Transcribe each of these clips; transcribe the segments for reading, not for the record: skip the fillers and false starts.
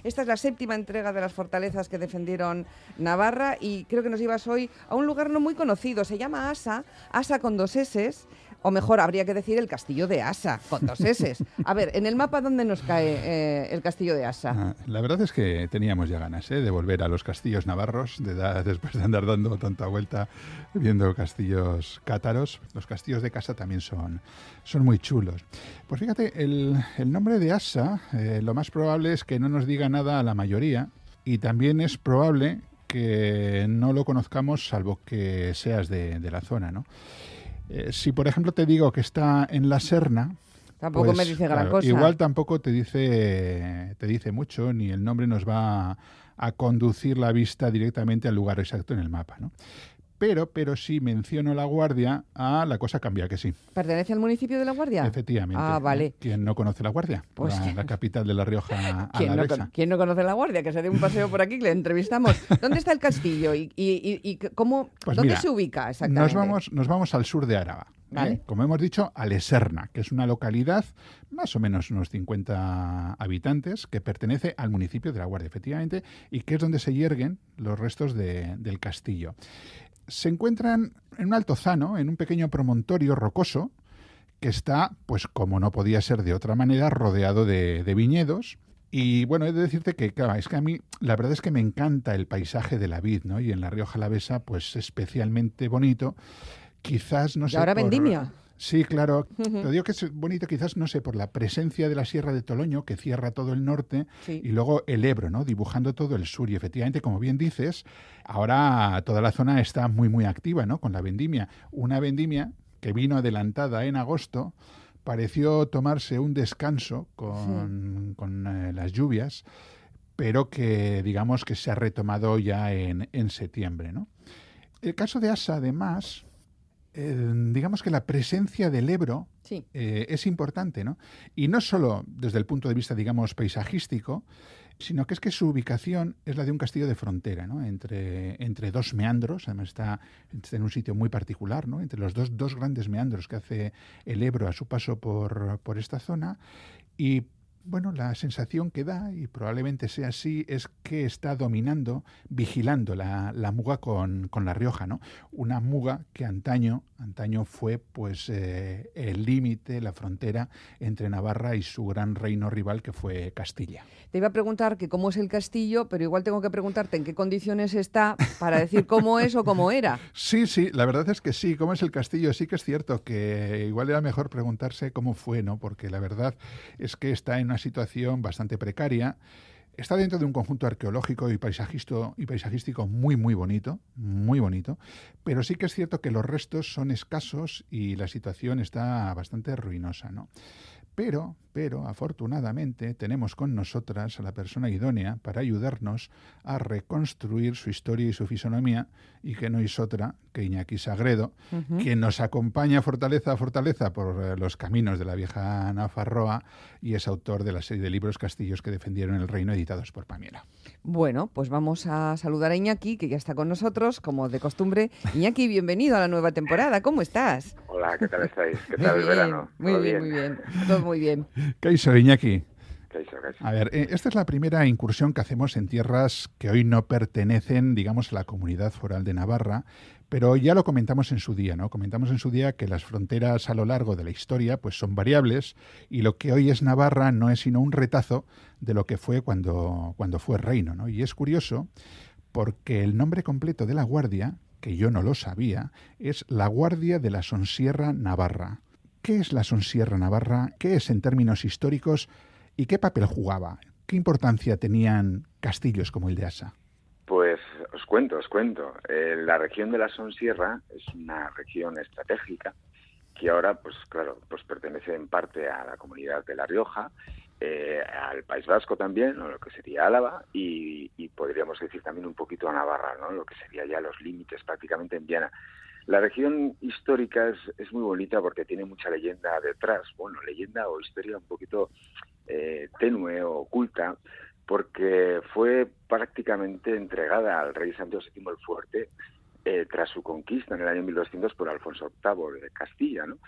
Esta es la 7ª entrega de las fortalezas que defendieron Navarra y creo que nos llevas hoy a un lugar no muy conocido. Se llama Asa, Asa con 2 S, o mejor, habría que decir el castillo de Asa, con 2 S. A ver, en el mapa, ¿dónde nos cae el castillo de Asa? La verdad es que teníamos ya ganas de volver a los castillos navarros, después de andar dando tanta vuelta viendo castillos cátaros. Los castillos de casa también son muy chulos. Pues fíjate, el nombre de Asa, lo más probable es que no nos diga nada a la mayoría, y también es probable que no lo conozcamos salvo que seas de la zona, ¿no? Si por ejemplo te digo que está en la Serna, tampoco pues, me dice gran claro, cosa. igual tampoco te dice mucho, ni el nombre nos va a conducir la vista directamente al lugar exacto en el mapa, ¿no? Pero si menciono La Guardia, la cosa cambia, que sí. ¿Pertenece al municipio de La Guardia? Efectivamente. Ah, vale. ¿Quién no conoce La Guardia? Pues la capital de La Rioja alavesa. ¿Quién no conoce La Guardia? Que se dé un paseo por aquí, que le entrevistamos. ¿Dónde está el castillo y cómo, Pues dónde mira, se ubica exactamente? Nos vamos al sur de Araba. Vale. Como hemos dicho, a Leserna, que es una localidad, más o menos unos 50 habitantes, que pertenece al municipio de La Guardia, efectivamente, y que es donde se yerguen los restos del castillo. Se encuentran en un altozano, en un pequeño promontorio rocoso, que está, pues como no podía ser de otra manera, rodeado de viñedos. Y bueno, he de decirte que, claro, es que a mí la verdad es que me encanta el paisaje de la vid, ¿no? Y en La Rioja Alavesa, pues especialmente bonito. Quizás, no sé... ¿Y ahora vendimia? Sí, claro. Te digo que es bonito, quizás, no sé, por la presencia de la Sierra de Toloño, que cierra todo el norte, sí, y luego el Ebro, ¿no? Dibujando todo el sur. Y efectivamente, como bien dices, ahora toda la zona está muy, muy activa, ¿no? Con la vendimia. Una vendimia que vino adelantada en agosto, pareció tomarse un descanso con las lluvias, pero que digamos que se ha retomado ya en septiembre, ¿no? El caso de Asa, además... digamos que la presencia del Ebro sí, es importante, ¿no? Y no solo desde el punto de vista, digamos, paisajístico, sino que es que su ubicación es la de un castillo de frontera, ¿no? Entre 2 meandros, además está en un sitio muy particular, ¿no? Entre los dos grandes meandros que hace el Ebro a su paso por esta zona. Y bueno, la sensación que da, y probablemente sea así, es que está dominando, vigilando la muga con La Rioja, ¿no? Una muga que antaño fue pues el límite, la frontera entre Navarra y su gran reino rival, que fue Castilla. Te iba a preguntar que cómo es el castillo, pero igual tengo que preguntarte en qué condiciones está para decir cómo es o cómo era. Sí, la verdad es que sí. ¿Cómo es el castillo? Sí que es cierto que igual era mejor preguntarse cómo fue, ¿no? Porque la verdad es que está en una situación bastante precaria. Está dentro de un conjunto arqueológico y paisajístico muy, muy bonito, pero sí que es cierto que los restos son escasos y la situación está bastante ruinosa, ¿no? Pero, afortunadamente, tenemos con nosotras a la persona idónea para ayudarnos a reconstruir su historia y su fisonomía, y que no es otra que Iñaki Sagredo, que nos acompaña fortaleza a fortaleza por los caminos de la vieja Nafarroa y es autor de la serie de libros Castillos que defendieron el reino, editados por Pamiela. Bueno, pues vamos a saludar a Iñaki, que ya está con nosotros, como de costumbre. Iñaki, bienvenido a la nueva temporada. ¿Cómo estás? Hola, ¿qué tal estáis? ¿Qué tal el verano? Muy bien. Todo muy bien. ¿Qué hizo, Iñaki? ¿Qué hizo? A ver, esta es la primera incursión que hacemos en tierras que hoy no pertenecen, digamos, a la Comunidad Foral de Navarra, pero ya lo comentamos en su día, ¿no? Comentamos en su día que las fronteras a lo largo de la historia pues son variables, y lo que hoy es Navarra no es sino un retazo de lo que fue cuando fue reino, ¿no? Y es curioso porque el nombre completo de La Guardia, que yo no lo sabía, es La Guardia de la Sonsierra Navarra. ¿Qué es la Sonsierra Navarra? ¿Qué es en términos históricos? ¿Y qué papel jugaba? ¿Qué importancia tenían castillos como el de Asa? Pues os cuento. La región de la Sonsierra es una región estratégica que ahora, pues claro, pues pertenece en parte a la comunidad de La Rioja, al País Vasco también, o lo que sería Álava, y podríamos decir también un poquito a Navarra, ¿no? Lo que sería ya los límites prácticamente en Viana. La región histórica es muy bonita porque tiene mucha leyenda detrás, bueno, leyenda o historia un poquito tenue o oculta, porque fue prácticamente entregada al rey Sancho VII el Fuerte tras su conquista en el año 1200 por Alfonso VIII de Castilla, ¿no?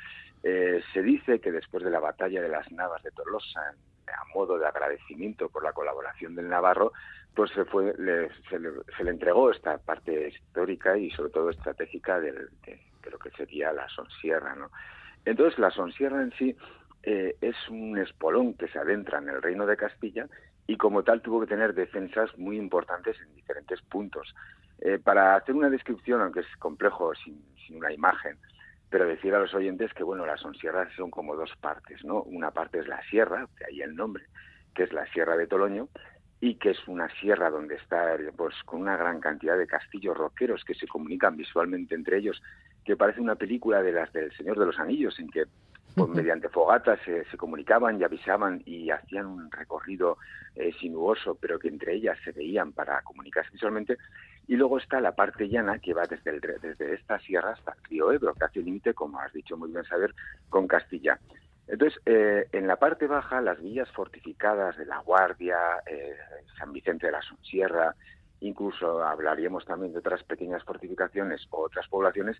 Se dice que después de la batalla de las Navas de Tolosa a modo de agradecimiento por la colaboración del navarro, pues se le entregó esta parte histórica y sobre todo estratégica de lo que sería la Sonsierra, ¿no? Entonces la Sonsierra en sí es un espolón que se adentra en el Reino de Castilla y como tal tuvo que tener defensas muy importantes en diferentes puntos. Para hacer una descripción, aunque es complejo sin una imagen, pero decir a los oyentes que, bueno, las Sonsierras son como dos partes, ¿no? Una parte es la sierra, de ahí el nombre, que es la Sierra de Toloño, y que es una sierra donde está, pues, con una gran cantidad de castillos roqueros que se comunican visualmente entre ellos, que parece una película de las del Señor de los Anillos, en que pues, mediante fogatas se comunicaban y avisaban y hacían un recorrido sinuoso, pero que entre ellas se veían para comunicarse visualmente. Y luego está la parte llana que va desde esta sierra hasta el río Ebro, que hace límite, como has dicho muy bien saber, con Castilla. Entonces, en la parte baja, las villas fortificadas de La Guardia, San Vicente de la Sonsierra, incluso hablaríamos también de otras pequeñas fortificaciones o otras poblaciones,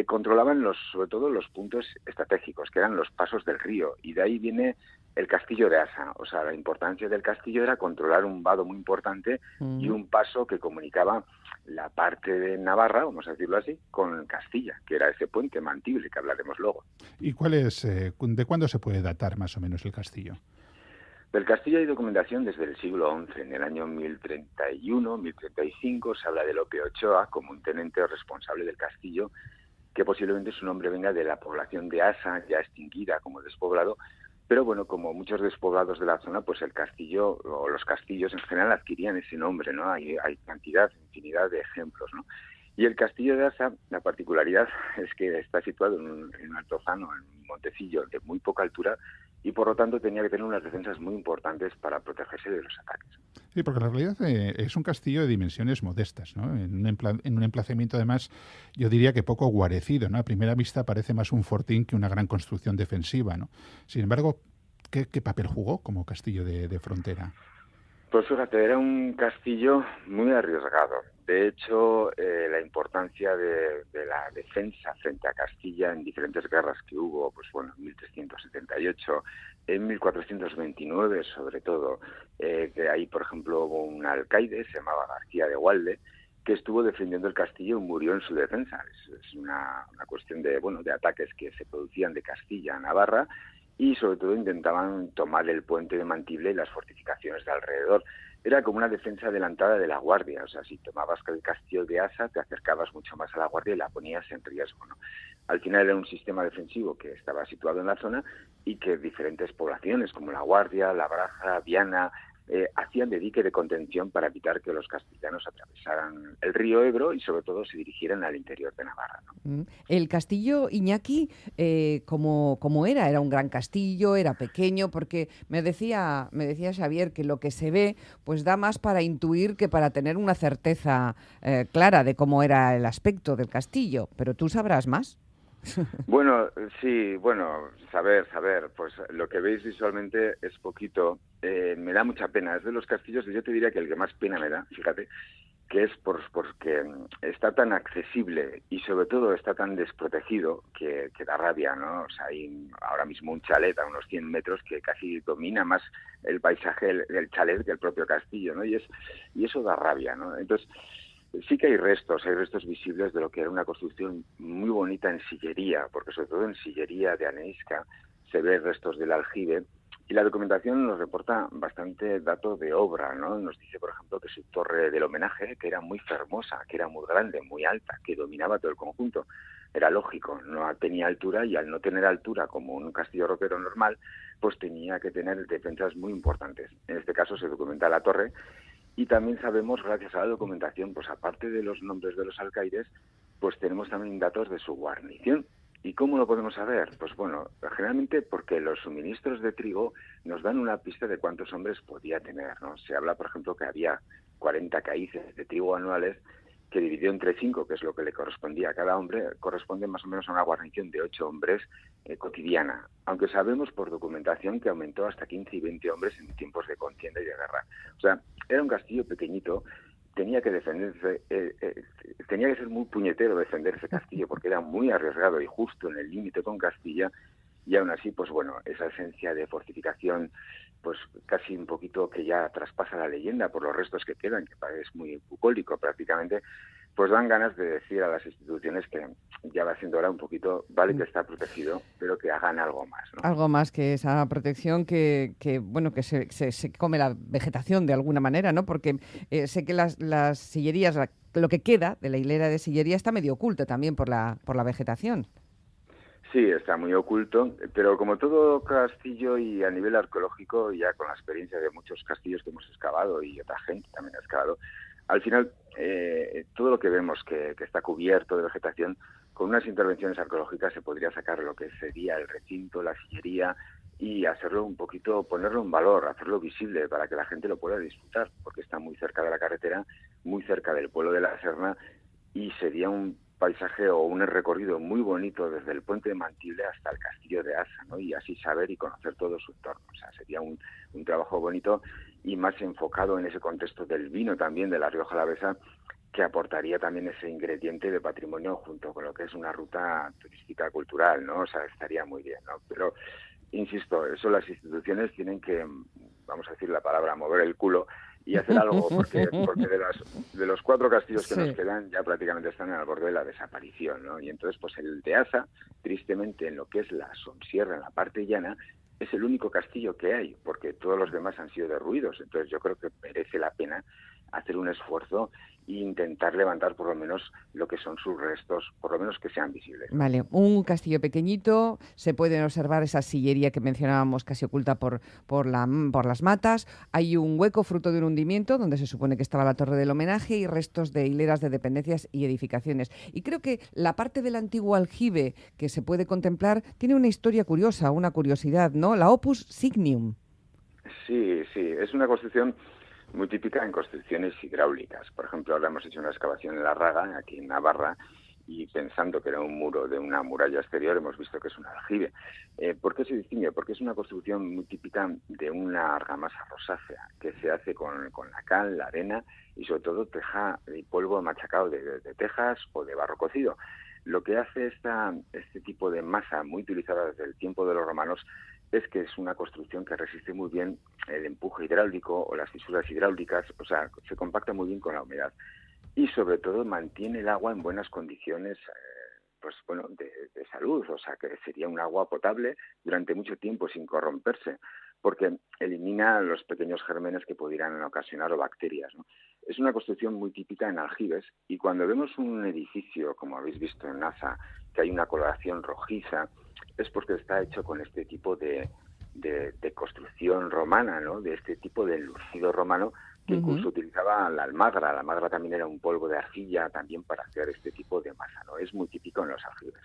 controlaban sobre todo los puntos estratégicos, que eran los pasos del río, y de ahí viene el castillo de Asa. O sea, la importancia del castillo era controlar un vado muy importante y un paso que comunicaba la parte de Navarra, vamos a decirlo así, con Castilla, que era ese puente Mantible, que hablaremos luego. ¿Y de cuándo se puede datar más o menos el castillo? Del castillo hay documentación desde el siglo XI. En el año 1031, 1035, se habla de Lope Ochoa como un tenente responsable del castillo, que posiblemente su nombre venga de la población de Asa, ya extinguida como despoblado, pero bueno, como muchos despoblados de la zona, pues el castillo, o los castillos en general, adquirían ese nombre, ¿no? Hay infinidad de ejemplos, ¿no? Y el castillo de Asa, la particularidad es que está situado en un altozano, en un montecillo de muy poca altura, y por lo tanto tenía que tener unas defensas muy importantes para protegerse de los ataques. Sí, porque en realidad es un castillo de dimensiones modestas, ¿no? En un emplazamiento, además, yo diría que poco guarecido, ¿no? A primera vista parece más un fortín que una gran construcción defensiva, ¿no? Sin embargo, ¿qué papel jugó como castillo de frontera? Pues fíjate, era un castillo muy arriesgado. De hecho, la importancia de la defensa frente a Castilla en diferentes guerras que hubo, pues bueno, en 1378, en 1429 sobre todo, que ahí, por ejemplo, hubo un alcaide, se llamaba García de Gualde, que estuvo defendiendo el castillo y murió en su defensa. Es una cuestión de ataques que se producían de Castilla a Navarra, y sobre todo intentaban tomar el puente de Mantible y las fortificaciones de alrededor. Era como una defensa adelantada de la Guardia, o sea, si tomabas el castillo de Asa, te acercabas mucho más a la Guardia y la ponías en riesgo, ¿no? Al final era un sistema defensivo que estaba situado en la zona y que diferentes poblaciones como la Guardia, la Braja, Viana, hacían de dique de contención para evitar que los castellanos atravesaran el río Ebro y sobre todo se dirigieran al interior de Navarra, ¿no? El castillo, Iñaki, ¿cómo era? ¿Era un gran castillo? ¿Era pequeño? Porque me decía Xavier que lo que se ve pues da más para intuir que para tener una certeza clara de cómo era el aspecto del castillo. Pero tú sabrás más. Bueno, sí, saber, pues lo que veis visualmente es poquito. Me da mucha pena. Es de los castillos, yo te diría que el que más pena me da, fíjate, que es porque está tan accesible y sobre todo está tan desprotegido que da rabia, ¿no? O sea, hay ahora mismo un chalet a unos 100 metros que casi domina más el paisaje del chalet que el propio castillo, ¿no? Y eso da rabia, ¿no? Entonces, sí que hay restos visibles de lo que era una construcción muy bonita en sillería, porque sobre todo en sillería de Aneisca se ve restos del aljibe, y la documentación nos reporta bastante dato de obra, ¿no? Nos dice, por ejemplo, que su torre del homenaje, que era muy fermosa, que era muy grande, muy alta, que dominaba todo el conjunto, era lógico, no tenía altura, y al no tener altura como un castillo roquero normal, pues tenía que tener defensas muy importantes. En este caso se documenta la torre. Y también sabemos, gracias a la documentación, pues aparte de los nombres de los alcaides, pues tenemos también datos de su guarnición. ¿Y cómo lo podemos saber? Pues bueno, generalmente porque los suministros de trigo nos dan una pista de cuántos hombres podía tener, ¿no? Se habla, por ejemplo, que había 40 caíces de trigo anuales, que dividió entre 5, que es lo que le correspondía a cada hombre, corresponde más o menos a una guarnición de 8 hombres cotidiana, aunque sabemos por documentación que aumentó hasta 15 y 20 hombres en tiempos de contienda y de guerra. O sea, era un castillo pequeñito, tenía que defenderse, tenía que ser muy puñetero defender ese castillo porque era muy arriesgado y justo en el límite con Castilla, y aún así, pues bueno, esa esencia de fortificación pues casi un poquito que ya traspasa la leyenda por los restos que quedan, que es muy bucólico prácticamente, pues dan ganas de decir a las instituciones que ya va siendo hora un poquito, vale que está protegido, pero que hagan algo más, ¿no? Algo más que esa protección bueno, que se come la vegetación de alguna manera, ¿no? Porque sé que las sillerías, lo que queda de la hilera de sillería está medio oculto también por la vegetación. Sí, está muy oculto, pero como todo castillo y a nivel arqueológico, ya con la experiencia de muchos castillos que hemos excavado y otra gente también ha excavado, al final todo lo que vemos que está cubierto de vegetación, con unas intervenciones arqueológicas se podría sacar lo que sería el recinto, la sillería y hacerlo un poquito, ponerlo en valor, hacerlo visible para que la gente lo pueda disfrutar, porque está muy cerca de la carretera, muy cerca del pueblo de la Serna y sería un paisaje o un recorrido muy bonito desde el puente de Mantible hasta el castillo de Asa, ¿no? Y así saber y conocer todo su entorno. O sea, sería un trabajo bonito y más enfocado en ese contexto del vino también de la Rioja Alavesa, que aportaría también ese ingrediente de patrimonio junto con lo que es una ruta turística cultural, ¿no? O sea, estaría muy bien, ¿no? Pero, insisto, eso las instituciones tienen que, vamos a decir la palabra, mover el culo y hacer algo, porque de los 4 castillos que nos quedan ya prácticamente están al borde de la desaparición, ¿no? Y entonces, pues el de Asa, tristemente, en lo que es la Sonsierra, en la parte llana, es el único castillo que hay, porque todos los demás han sido derruidos. Entonces yo creo que merece la pena hacer un esfuerzo e intentar levantar por lo menos lo que son sus restos, por lo menos que sean visibles, ¿no? Vale, un castillo pequeñito, se puede observar esa sillería que mencionábamos casi oculta por las matas, hay un hueco fruto de un hundimiento donde se supone que estaba la torre del homenaje y restos de hileras de dependencias y edificaciones. Y creo que la parte del antiguo aljibe que se puede contemplar tiene una historia curiosa, una curiosidad, ¿no? La Opus Signium. Sí, es una construcción muy típica en construcciones hidráulicas. Por ejemplo, ahora hemos hecho una excavación en La Raga, aquí en Navarra, y pensando que era un muro de una muralla exterior, hemos visto que es un aljibe. ¿Por qué se distingue? Porque es una construcción muy típica de una argamasa rosácea, que se hace con la cal, la arena y sobre todo teja y polvo machacado de tejas o de barro cocido. Lo que hace este tipo de masa, muy utilizada desde el tiempo de los romanos, es que es una construcción que resiste muy bien el empuje hidráulico o las fisuras hidráulicas, o sea, se compacta muy bien con la humedad y sobre todo mantiene el agua en buenas condiciones de salud, o sea, que sería un agua potable durante mucho tiempo sin corromperse, porque elimina los pequeños gérmenes que pudieran ocasionar o bacterias, ¿no? Es una construcción muy típica en aljibes y cuando vemos un edificio, como habéis visto en NASA, que hay una coloración rojiza, es porque está hecho con este tipo de construcción romana, ¿no? De este tipo de enlucido romano que incluso utilizaba la almagra. La almagra también era un polvo de arcilla también para hacer este tipo de masa, ¿no? Es muy típico en los aljibes.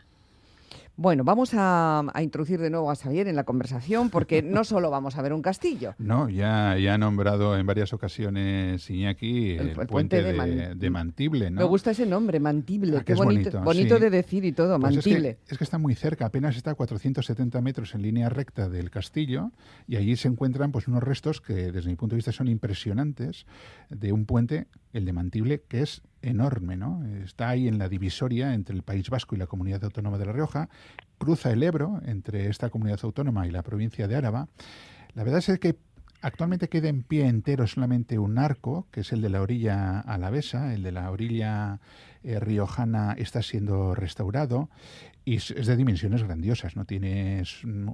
Bueno, vamos a introducir de nuevo a Xavier en la conversación porque no solo vamos a ver un castillo. No, ya ha nombrado en varias ocasiones Iñaki el puente de Mantible, ¿no? Me gusta ese nombre, Mantible. Qué es bonito sí. de decir y todo, pues Mantible. Es que está muy cerca, apenas está a 470 metros en línea recta del castillo y allí se encuentran pues unos restos que desde mi punto de vista son impresionantes de un puente, el de Mantible, que es enorme, ¿no? Está ahí en la divisoria entre el País Vasco y la Comunidad Autónoma de La Rioja, cruza el Ebro entre esta comunidad autónoma y la provincia de Áraba. La verdad es que actualmente queda en pie entero solamente un arco, que es el de la orilla alavesa. El de la orilla riojana está siendo restaurado y es de dimensiones grandiosas, ¿no? Tiene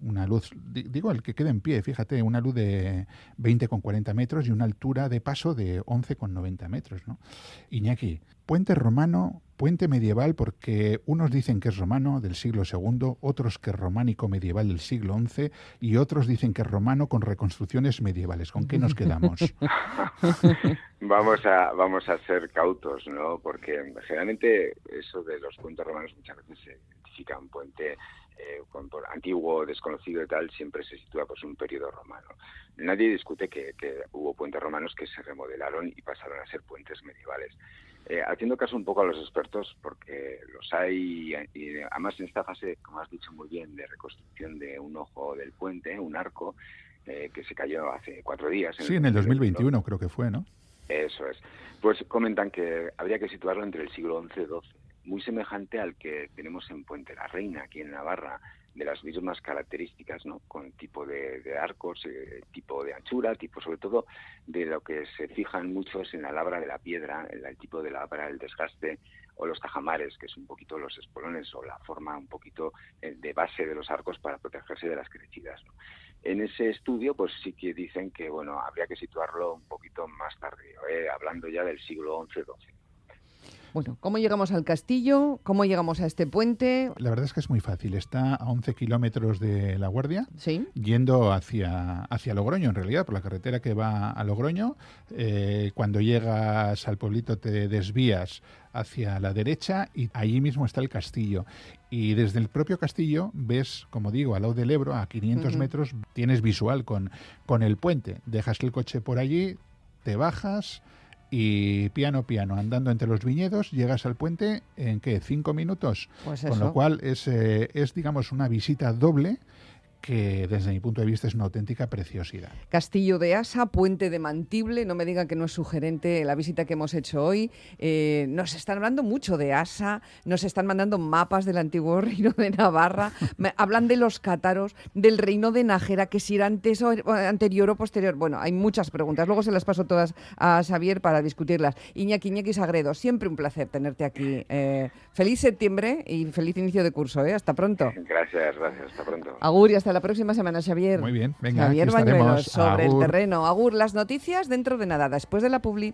una luz, digo, el que queda en pie, fíjate, una luz de 20,40 metros y una altura de paso de 11,90 metros, ¿no? Iñaki, puente romano, puente medieval, porque unos dicen que es romano del siglo II, otros que es románico medieval del siglo XI y otros dicen que es romano con reconstrucciones medievales. ¿Con qué nos quedamos? Vamos a ser cautos, ¿no? Porque generalmente eso de los puentes romanos muchas veces se identifica un puente por antiguo, desconocido y tal, siempre se sitúa pues un periodo romano. Nadie discute que hubo puentes romanos que se remodelaron y pasaron a ser puentes medievales. Haciendo caso un poco a los expertos, porque los hay, y además en esta fase, como has dicho muy bien, de reconstrucción de un ojo del puente, un arco, que se cayó hace 4 días. Sí, en el 2021 creo que fue, ¿no? Eso es. Pues comentan que habría que situarlo entre el siglo XI y XII, muy semejante al que tenemos en Puente la Reina, aquí en Navarra, de las mismas características, ¿no? Con tipo de arcos, tipo de anchura, tipo sobre todo de lo que se fijan mucho es en la labra de la piedra, el tipo de labra, el desgaste o los tajamares, que es un poquito los espolones o la forma un poquito de base de los arcos para protegerse de las crecidas, ¿no? En ese estudio, pues sí que dicen que, bueno, habría que situarlo un poquito más tardío, hablando ya del siglo XI-XII. Bueno, ¿cómo llegamos al castillo? ¿Cómo llegamos a este puente? La verdad es que es muy fácil. Está a 11 kilómetros de La Guardia, ¿Sí? yendo hacia Logroño, en realidad, por la carretera que va a Logroño. Cuando llegas al pueblito te desvías hacia la derecha y allí mismo está el castillo. Y desde el propio castillo ves, como digo, al lado del Ebro, a 500 metros, tienes visual con el puente. Dejas el coche por allí, te bajas y piano, andando entre los viñedos, llegas al puente en, ¿qué?, 5 minutos. Pues con eso. lo cual es, digamos, una visita doble que desde mi punto de vista es una auténtica preciosidad. Castillo de Asa, Puente de Mantible, no me digan que no es sugerente la visita que hemos hecho hoy. Nos están hablando mucho de Asa, nos están mandando mapas del antiguo reino de Navarra, hablan de los cátaros, del reino de Nájera, que si era antes o anterior o posterior. Bueno, hay muchas preguntas, luego se las paso todas a Xavier para discutirlas. Iñaki Sagredo, siempre un placer tenerte aquí. Feliz septiembre y feliz inicio de curso, hasta pronto. Gracias, hasta pronto. Agur y hasta la próxima semana, Xavier. Muy bien, venga, Xavier aquí estaremos. Bañuelos, sobre Agur. el terreno. Agur, las noticias dentro de nada, después de la publi.